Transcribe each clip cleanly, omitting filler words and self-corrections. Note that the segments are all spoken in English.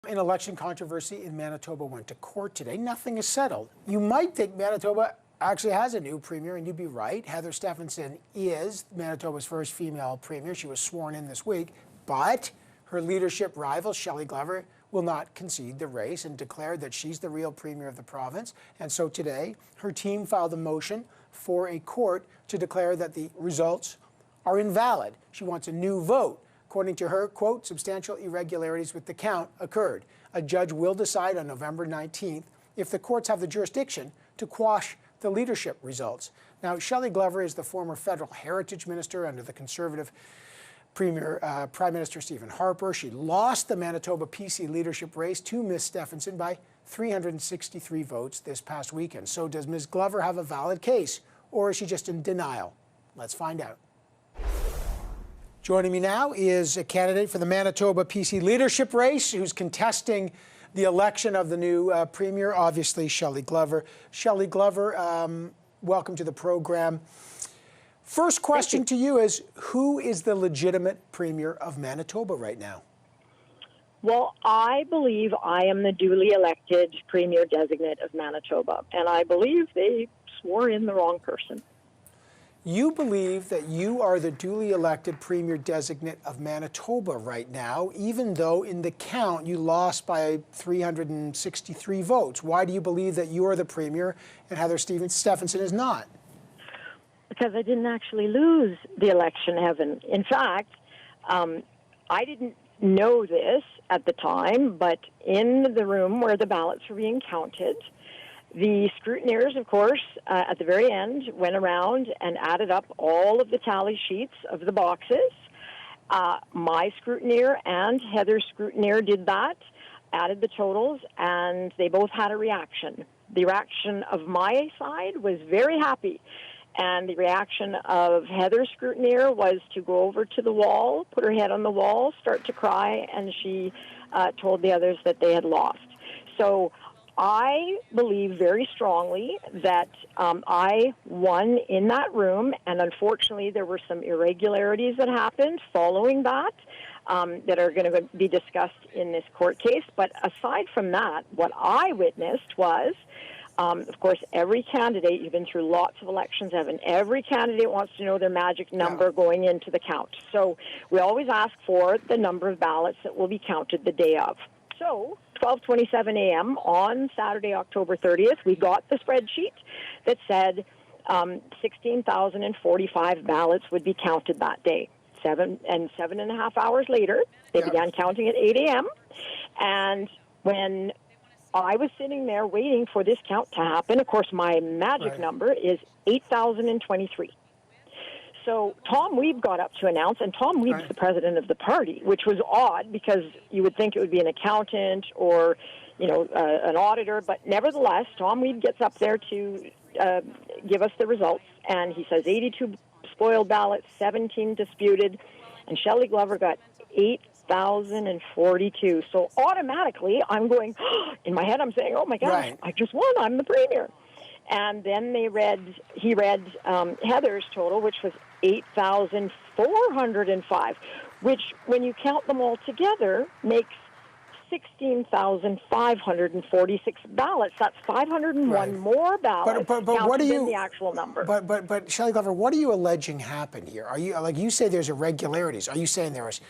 An election controversy in Manitoba went to court today. Nothing is settled. You might think Manitoba actually has a new premier, and you'd be right. Heather Stevenson is Manitoba's first female premier. She was sworn in this week, but her leadership rival, Shelly Glover, will not concede the race and declared that she's the real premier of the province. And so today, her team filed a motion for a court to declare that the results are invalid. She wants a new vote. According to her, quote, substantial irregularities with the count occurred. A judge will decide on November 19th if the courts have the jurisdiction to quash the leadership results. Now, Shelly Glover is the former federal heritage minister under the Conservative Prime Minister Stephen Harper. She lost the Manitoba PC leadership race to Ms. Stevenson by 363 votes this past weekend. So does Ms. Glover have a valid case, or is she just in denial? Let's find out. Joining me now is a candidate for the Manitoba PC leadership race who's contesting the election of the new premier, obviously Shelly Glover. Shelly Glover, welcome to the program. First question to you is, who is the legitimate premier of Manitoba right now? Well, I believe I am the duly elected premier designate of Manitoba, and I believe they swore in the wrong person. You believe that you are the duly elected premier designate of Manitoba right now, even though in the count you lost by 363 votes. Why do you believe that you are the premier and Heather Stevenson is not? Because I didn't actually lose the election, Evan. In fact, I didn't know this at the time, but in the room where the ballots were being counted, the scrutineers, of course, at the very end, went around and added up all of the tally sheets of the boxes. My scrutineer and Heather's scrutineer did that, added the totals, and they both had a reaction. The reaction of my side was very happy, and the reaction of Heather's scrutineer was to go over to the wall, put her head on the wall, start to cry, and she told the others that they had lost. So I believe very strongly that I won in that room, and unfortunately there were some irregularities that happened following that that are going to be discussed in this court case. But aside from that, what I witnessed was, of course, every candidate, you've been through lots of elections, Evan, every candidate wants to know their magic number going into the count. So we always ask for the number of ballots that will be counted the day of. So 12:27 a.m. on Saturday, October 30th, we got the spreadsheet that said 16,045 ballots would be counted that day. 7.5 hours later, they began counting at 8 a.m. And when I was sitting there waiting for this count to happen, of course, my magic number is 8,023. So Tom Weeb got up to announce, and Tom Weeb's the president of the party, which was odd because you would think it would be an accountant or, an auditor. But nevertheless, Tom Weeb gets up there to give us the results, and he says 82 spoiled ballots, 17 disputed, and Shelly Glover got 8,042. So automatically, I'm going, in my head, I'm saying, oh my gosh, I just won, I'm the premier. And then he read Heather's total, which was 8,405, which, when you count them all together, makes 16,546 ballots. That's 501 more ballots but what than the actual number. But Shelly Glover, what are you alleging happened here? Are you, like you say, there's irregularities? Are you saying there was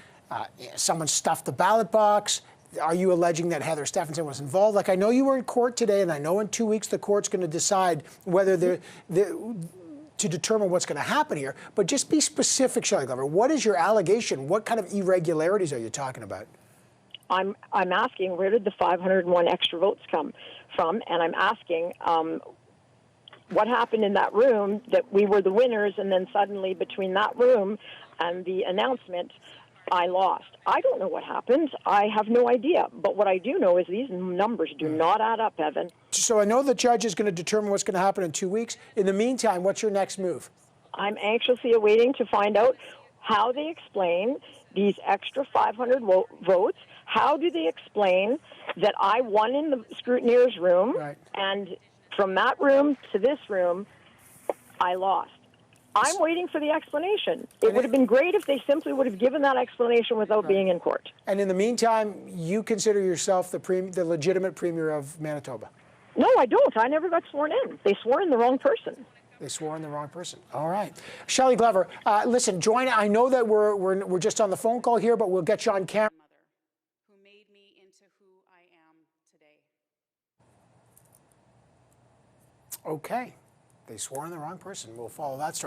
someone stuffed the ballot box? Are you alleging that Heather Stevenson was involved? Like, I know you were in court today, and I know in 2 weeks the court's going to decide whether to determine what's going to happen here. But just be specific, Shelly Glover. What is your allegation? What kind of irregularities are you talking about? I'm asking, where did the 501 extra votes come from? And I'm asking what happened in that room that we were the winners, and then suddenly between that room and the announcement, I lost. I don't know what happened. I have no idea. But what I do know is these numbers do not add up, Evan. So I know the judge is going to determine what's going to happen in 2 weeks. In the meantime, what's your next move? I'm anxiously awaiting to find out how they explain these extra 500 votes. How do they explain that I won in the scrutineer's room, and from that room to this room, I lost? I'm waiting for the explanation. It would have been great if they simply would have given that explanation without being in court. And in the meantime, you consider yourself the legitimate Premier of Manitoba? No, I don't. I never got sworn in. They swore in the wrong person. They swore in the wrong person. All right. Shelly Glover, listen, join. I know that we're just on the phone call here, but we'll get you on camera. Who made me into who I am today. Okay. They swore in the wrong person. We'll follow that story.